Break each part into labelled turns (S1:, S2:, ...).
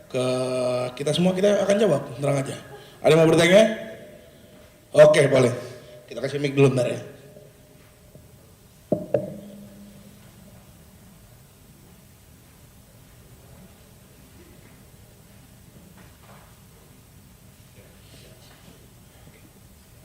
S1: ke kita semua, kita akan jawab, tenang aja. Ada yang mau bertanya? Oke, boleh. Kita kasih mic dulu bentar ya.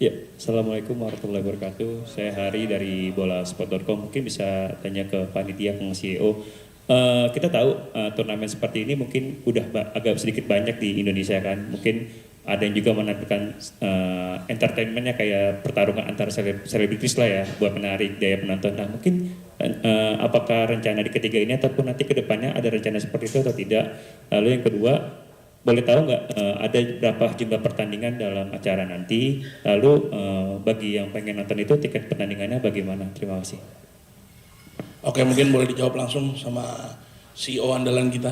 S2: Ya, Assalamualaikum warahmatullahi wabarakatuh. Saya Hari dari bolasport.com. Mungkin bisa tanya ke panitia, ke CEO. Kita tahu turnamen seperti ini mungkin udah agak sedikit banyak di Indonesia kan. Mungkin ada yang juga menampilkan entertainmentnya kayak pertarungan antar selebritis lah ya, buat menarik daya penonton. Nah mungkin apakah rencana di ketiga ini ataupun nanti ke depannya ada rencana seperti itu atau tidak? Lalu yang kedua, boleh tahu nggak ada berapa jumlah pertandingan dalam acara nanti? Lalu bagi yang pengen nonton itu tiket pertandingannya bagaimana? Terima kasih.
S1: Oke, mungkin boleh dijawab langsung sama CEO andalan kita.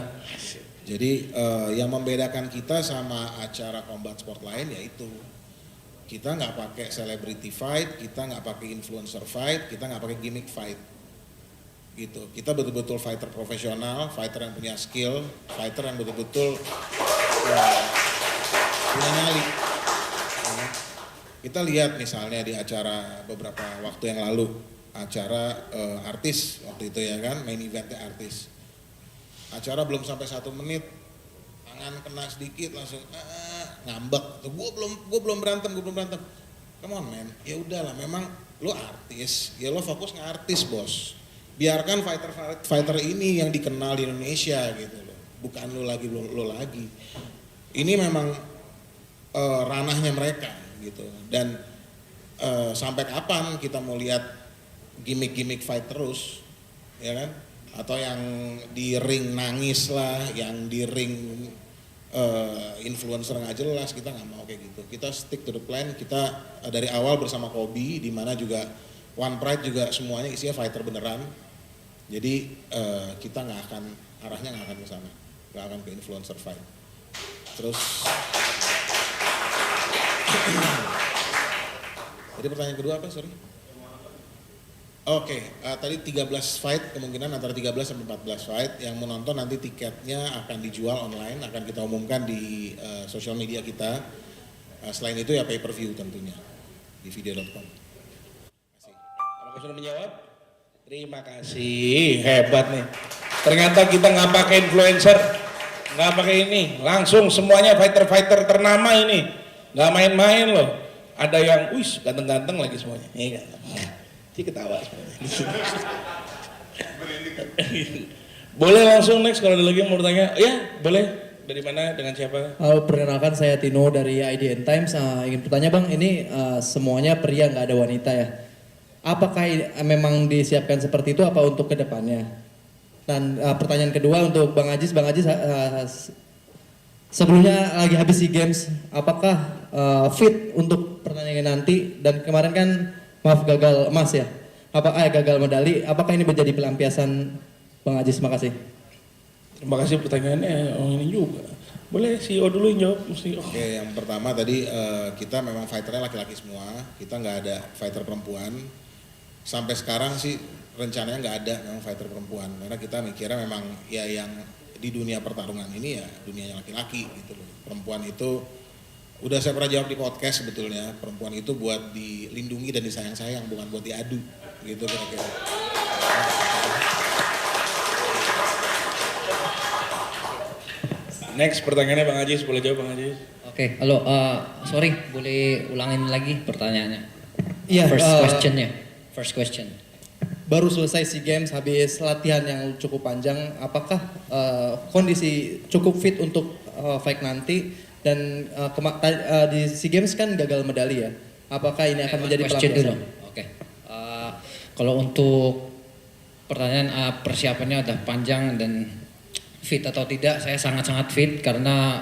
S3: Jadi yang membedakan kita sama acara combat sport lain yaitu kita nggak pakai celebrity fight, kita nggak pakai influencer fight, kita nggak pakai gimmick fight. Gitu. Kita betul-betul fighter profesional, fighter yang punya skill, fighter yang betul-betul punya nyali. Kita lihat misalnya di acara beberapa waktu yang lalu, acara artis waktu itu ya kan, main eventnya artis. Acara belum sampai 1 menit, tangan kena sedikit langsung ngambek. Gue belum berantem. Come on man, ya udahlah, memang lo artis, ya lo fokus nge-artis bos. Biarkan fighter ini yang dikenal di Indonesia gitu loh, bukan lo lagi. Ini memang ranahnya mereka gitu. Dan sampai kapan kita mau lihat gimmick fight terus, ya kan? Atau yang di ring nangis lah, yang di ring influencer nggak jelas, kita nggak mau kayak gitu. Kita stick to the plan. Kita dari awal bersama Kobe, di mana juga One Pride juga semuanya isinya fighter beneran. Jadi kita arahnya nggak akan ke sana, nggak akan ke influencer fight. Terus, jadi pertanyaan kedua apa, sorry? Oke, tadi 13 fight, kemungkinan antara 13 sampai 14 fight. Yang menonton nanti tiketnya akan dijual online, akan kita umumkan di sosial media kita. Selain itu ya pay per view tentunya di video.com.
S1: Apakah sudah menjawab? Terima kasih, hebat nih. Ternyata kita nggak pakai influencer, nggak pakai ini, langsung semuanya fighter ternama ini, nggak main-main loh. Ada yang, wis ganteng-ganteng lagi semuanya. Iya. Sih ketawa semuanya. Boleh langsung next kalau ada lagi yang mau bertanya. Ya, boleh. Dari mana? Dengan siapa?
S4: Perkenalkan saya Tino dari IDN Times. Ingin bertanya bang, ini semuanya pria nggak ada wanita ya? Apakah memang disiapkan seperti itu apa untuk kedepannya? Dan pertanyaan kedua untuk Bang Ajis. Bang Ajis sebelumnya lagi habis SEA Games, apakah fit untuk pertandingan nanti? Dan kemarin kan maaf gagal emas ya? Gagal medali? Apakah ini menjadi pelampiasan Bang Ajis? Makasih.
S1: Terima kasih pertanyaannya. Oh ini juga. Boleh CEO dulu yang jawab.
S3: Oke, yang pertama tadi kita memang fighternya laki-laki semua. Kita nggak ada fighter perempuan. Sampai sekarang sih rencananya nggak ada memang fighter perempuan. Karena kita mikirnya memang ya yang di dunia pertarungan ini ya dunianya laki-laki gitu loh. Perempuan itu udah saya pernah jawab di podcast sebetulnya. Perempuan itu buat dilindungi dan disayang-sayang, bukan buat diadu gitu kira-kira.
S1: Next pertanyaannya Bang Ajis, boleh jawab Bang Ajis?
S5: Oke, halo, sorry, boleh ulangin lagi pertanyaannya?
S4: Iya.
S5: First question.
S4: Baru selesai SEA Games, habis latihan yang cukup panjang, apakah kondisi cukup fit untuk fight nanti? Dan di SEA Games kan gagal medali ya? Apakah ini akan menjadi pelampiasan?
S5: Oke. Kalau untuk pertanyaan persiapannya udah panjang dan fit atau tidak, saya sangat-sangat fit karena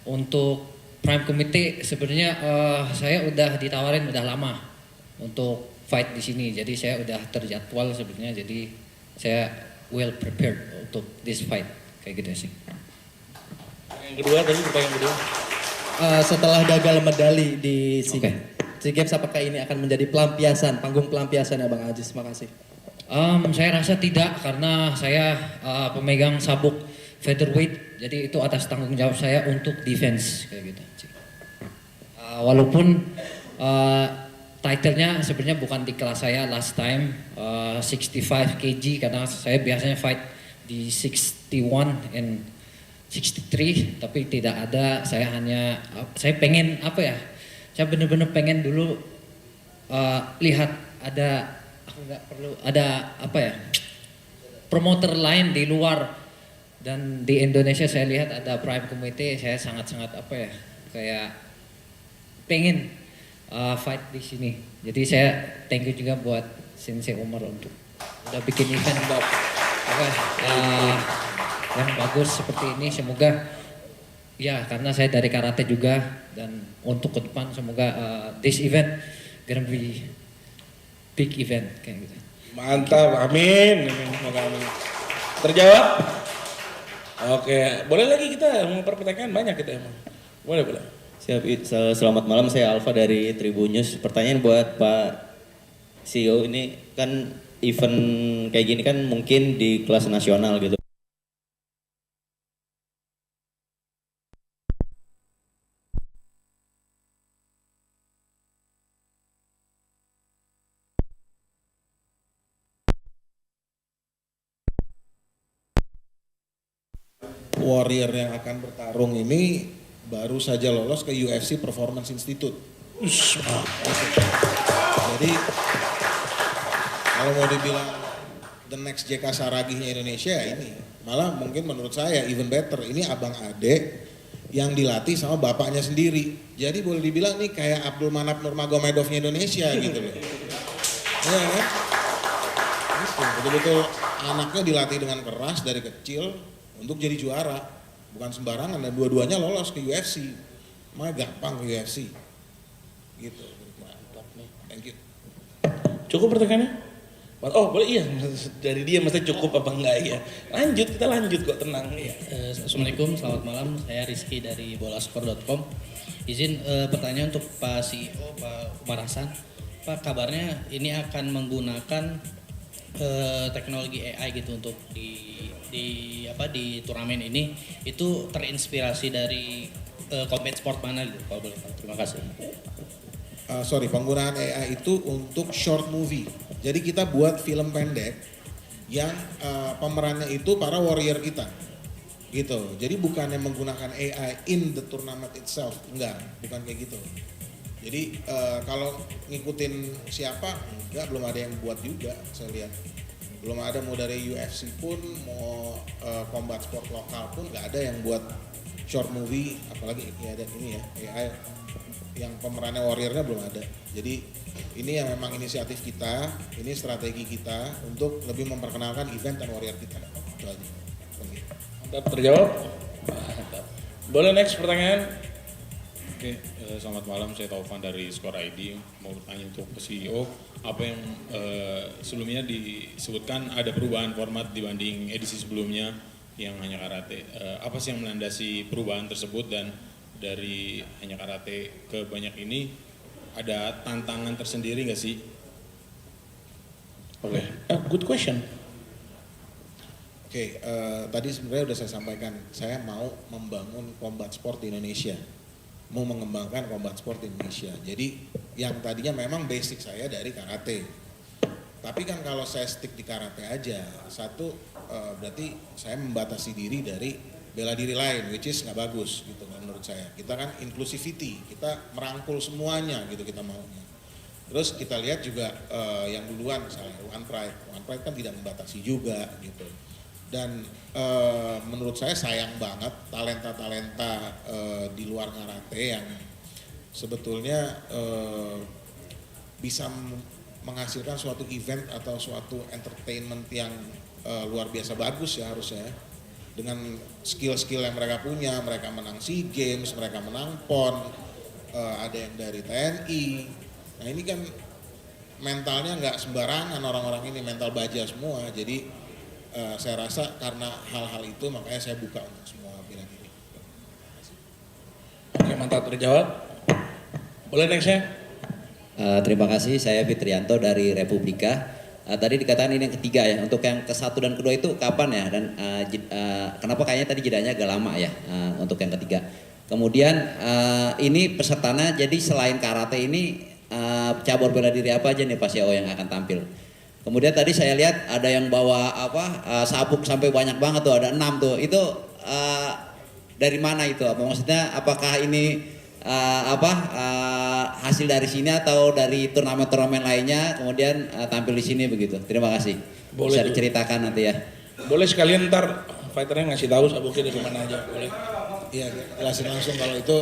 S5: untuk Prime Committee sebenarnya saya udah ditawarin udah lama untuk fight di sini, jadi saya udah terjadwal sebenarnya, jadi saya well prepared untuk this fight kayak gitu sih.
S1: Yang kedua tadi pertanyaan kedua.
S4: Setelah gagal medali di SEA Games, apakah ini akan menjadi pelampiasan, panggung pelampiasan ya Bang Ajis? Makasih.
S5: Saya rasa tidak karena saya pemegang sabuk featherweight. Jadi itu atas tanggung jawab saya untuk defense kayak gitu. Walaupun title-nya sebenarnya bukan di kelas saya last time 65 kg karena saya biasanya fight di 61 and 63 tapi tidak ada. Saya pengen apa ya? Saya benar-benar pengen dulu lihat ada aku nggak perlu ada apa ya? Promoter lain di luar dan di Indonesia saya lihat ada Prime Committee, saya sangat-sangat apa ya? Kayak pengen fight di sini. Jadi saya thank you juga buat Sensei Umar untuk udah bikin event yang bagus seperti ini. Semoga ya karena saya dari karate juga dan untuk ke depan semoga this event gonna be big event kayak gitu.
S1: Mantap, amin. Semoga amin. Terjawab? Oke, boleh lagi kita mau pertanyaan banyak kita emang. Boleh.
S6: Siap, selamat malam, saya Alfa dari Tribun News. Pertanyaan buat Pak CEO, ini kan event kayak gini kan mungkin di kelas nasional gitu.
S3: Warrior yang akan bertarung ini baru saja lolos ke UFC Performance Institute. Jadi kalau mau dibilang the next JK Saraginya Indonesia ya ini. Malah mungkin menurut saya even better. Ini abang ade yang dilatih sama bapaknya sendiri. Jadi boleh dibilang nih kayak Abdul Manap Nurmagomedovnya Indonesia gitu loh. Iya kan? Gitu. Betul-betul anaknya dilatih dengan keras dari kecil untuk jadi juara. Bukan sembarangan dan dua-duanya lolos ke UFC. Mah gampang ke UFC. Gitu. Thank you.
S1: Cukup pertanyaannya? Oh boleh iya, dari dia mesti cukup apa enggak ya. Kita lanjut kok, tenang. Ya.
S7: Assalamualaikum, selamat malam. Saya Rizky dari bolasport.com. Izin pertanyaan untuk Pak CEO, Pak Umar Hasan. Pak, kabarnya ini akan menggunakan teknologi AI gitu untuk di turnamen ini. Itu terinspirasi dari combat sport mana gitu, Pak? Boleh, Pak? Terima kasih.
S3: Penggunaan AI itu untuk short movie. Jadi kita buat film pendek yang pemerannya itu para warrior kita, gitu. Jadi bukannya menggunakan AI in the tournament itself, enggak, bukan kayak gitu. Jadi kalau ngikutin siapa, enggak, belum ada yang buat juga, saya lihat. Belum ada, mau dari UFC pun, mau combat sport lokal pun nggak ada yang buat short movie, apalagi ya ada ini ya AI yang pemerannya warriornya belum ada. Jadi ini yang memang inisiatif kita, ini strategi kita untuk lebih memperkenalkan event dan warrior kita. Itu aja.
S1: Mantap, terjawab? Mantap. Boleh next pertanyaan?
S8: Oke, selamat malam, saya Taufan dari Skor ID. Mau bertanya untuk CEO, apa yang sebelumnya disebutkan ada perubahan format dibanding edisi sebelumnya yang hanya karate. Apa sih yang melandasi perubahan tersebut, dan dari hanya karate ke banyak ini ada tantangan tersendiri nggak sih?
S1: Oke, good question.
S3: Oke, tadi sebenarnya udah saya sampaikan, saya mau membangun combat sport di Indonesia, mau mengembangkan combat sport di Indonesia. Jadi yang tadinya memang basic saya dari karate, tapi kan kalau saya stick di karate aja, satu berarti saya membatasi diri dari bela diri lain, which is nggak bagus gitu kan menurut saya. Kita kan inclusivity, kita merangkul semuanya gitu kita maunya. Terus kita lihat juga yang duluan misalnya One Pride kan tidak membatasi juga gitu. Dan menurut saya sayang banget talenta-talenta di luar karate yang sebetulnya bisa menghasilkan suatu event atau suatu entertainment yang luar biasa bagus ya harusnya. Dengan skill-skill yang mereka punya, mereka menang SEA Games, mereka menang PON, ada yang dari TNI. Nah ini kan mentalnya nggak sembarangan orang-orang ini, mental baja semua. Jadi saya rasa karena hal-hal itu makanya saya buka untuk semua bidang ini.
S1: Oke, mantap, terjawab. Boleh next ya?
S6: Terima kasih, saya Fitrianto dari Republika.
S9: tadi dikatakan ini yang ketiga ya. Untuk yang ke-1 dan kedua itu kapan ya? Dan kenapa kayaknya tadi jedanya agak lama ya untuk yang ketiga. Kemudian ini pesertanya jadi selain karate ini cabur bela diri apa aja nih Pak CEO yang akan tampil? Kemudian tadi saya lihat ada yang bawa sabuk sampai banyak banget tuh, ada 6 tuh. Itu dari mana itu? Apa maksudnya? Apakah ini hasil dari sini atau dari turnamen-turnamen lainnya kemudian tampil di sini begitu? Terima kasih.
S1: Boleh
S9: Bisa
S1: tuh.
S9: diceritakan nanti ya.
S1: Boleh sekalian ntar fighternya ngasih tahu sabuknya dari mana aja, boleh.
S3: Iya, jelasin langsung kalau itu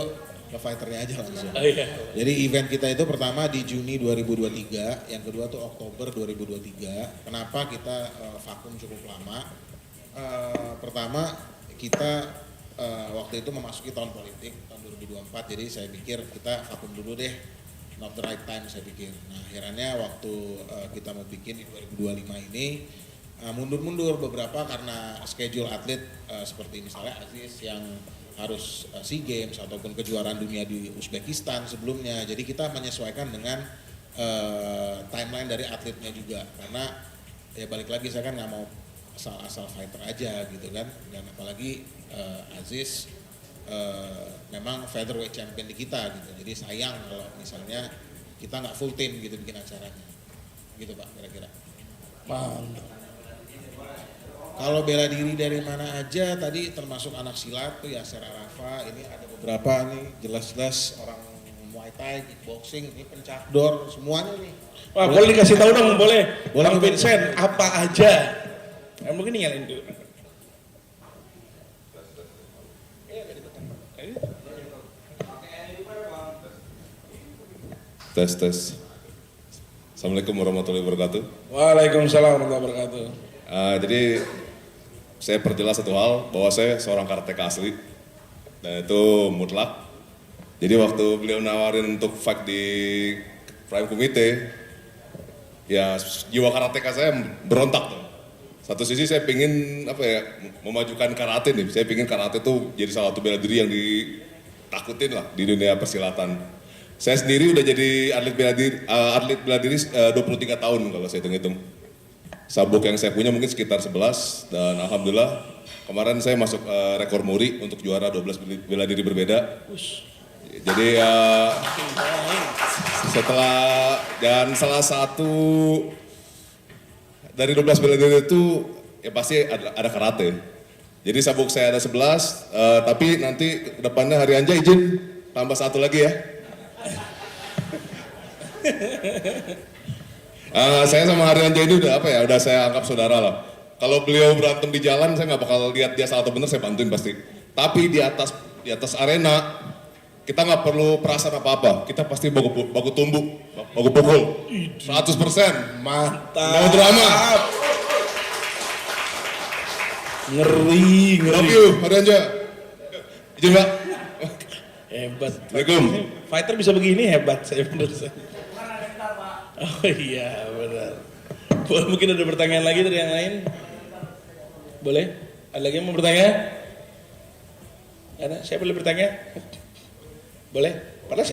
S3: ke fighternya aja langsung.
S1: Oh, iya.
S3: Jadi event kita itu pertama di Juni 2023, yang kedua tuh Oktober 2023. Kenapa kita vakum cukup lama? Pertama kita waktu itu memasuki tahun politik, tahun 2024, jadi saya pikir kita vakum dulu deh, not the right time saya pikir. Nah akhirnya waktu kita mau bikin di 2025 ini, mundur-mundur beberapa karena schedule atlet seperti misalnya Aziz yang harus SEA Games ataupun kejuaraan dunia di Uzbekistan sebelumnya. Jadi kita menyesuaikan dengan timeline dari atletnya juga, karena ya balik lagi saya kan nggak mau asal-asal fighter aja gitu kan, dan apalagi Aziz memang featherweight champion di kita gitu, jadi sayang kalau misalnya kita nggak full team gitu bikin acaranya, gitu Pak kira-kira.
S1: Mantap.
S3: Kalau bela diri dari mana aja tadi termasuk anak silat tuh Yasser Arafa, ini ada beberapa nih jelas-jelas orang Muay Thai, kickboxing, ini pencakdor semuanya nih.
S1: Wah, boleh dikasih tahu dong, boleh.
S3: Boleh,
S1: Bang
S3: boleh.
S1: Vincent, apa aja? Mungkin nyalain dulu.
S10: Tes. Assalamualaikum warahmatullahi wabarakatuh.
S1: Waalaikumsalam warahmatullahi wabarakatuh.
S10: Jadi saya perjelas satu hal, bahwa saya seorang karateka asli dan itu mutlak. Jadi waktu beliau nawarin untuk fight di Prime Committee, ya jiwa karateka saya berontak tuh. Satu sisi saya pingin memajukan karate nih. Saya pingin karate tuh jadi salah satu bela diri yang ditakutin lah di dunia persilatan. Saya sendiri udah jadi atlet bela diri 23 tahun kalau saya hitung-hitung. Sabuk yang saya punya mungkin sekitar 11 dan alhamdulillah kemarin saya masuk rekor muri untuk juara 12 bela diri berbeda. Jadi setelah dan salah satu dari 12 bela diri itu ya pasti ada karate. Jadi sabuk saya ada 11, tapi nanti depannya Hari Anja izin tambah satu lagi ya. Saya sama Hari Anja ini udah saya anggap saudara lah. Kalau beliau berantem di jalan saya nggak bakal lihat dia salah atau benar, saya bantuin pasti. Tapi di atas arena kita nggak perlu perasaan apa-apa, kita pasti baku tumbuk, baku pukul, 100%.
S1: Mantap.
S10: No drama.
S1: Ngeri.
S10: Love you, Hari Anja. Izin Pak.
S1: Hebat.
S10: Assalamualaikum.
S1: Fighter bisa begini hebat saya menurut saya. Oh iya benar. Mungkin ada pertanyaan lagi dari yang lain? Boleh? Ada lagi yang mau bertanya? Ada? Saya boleh bertanya? Boleh? Padahal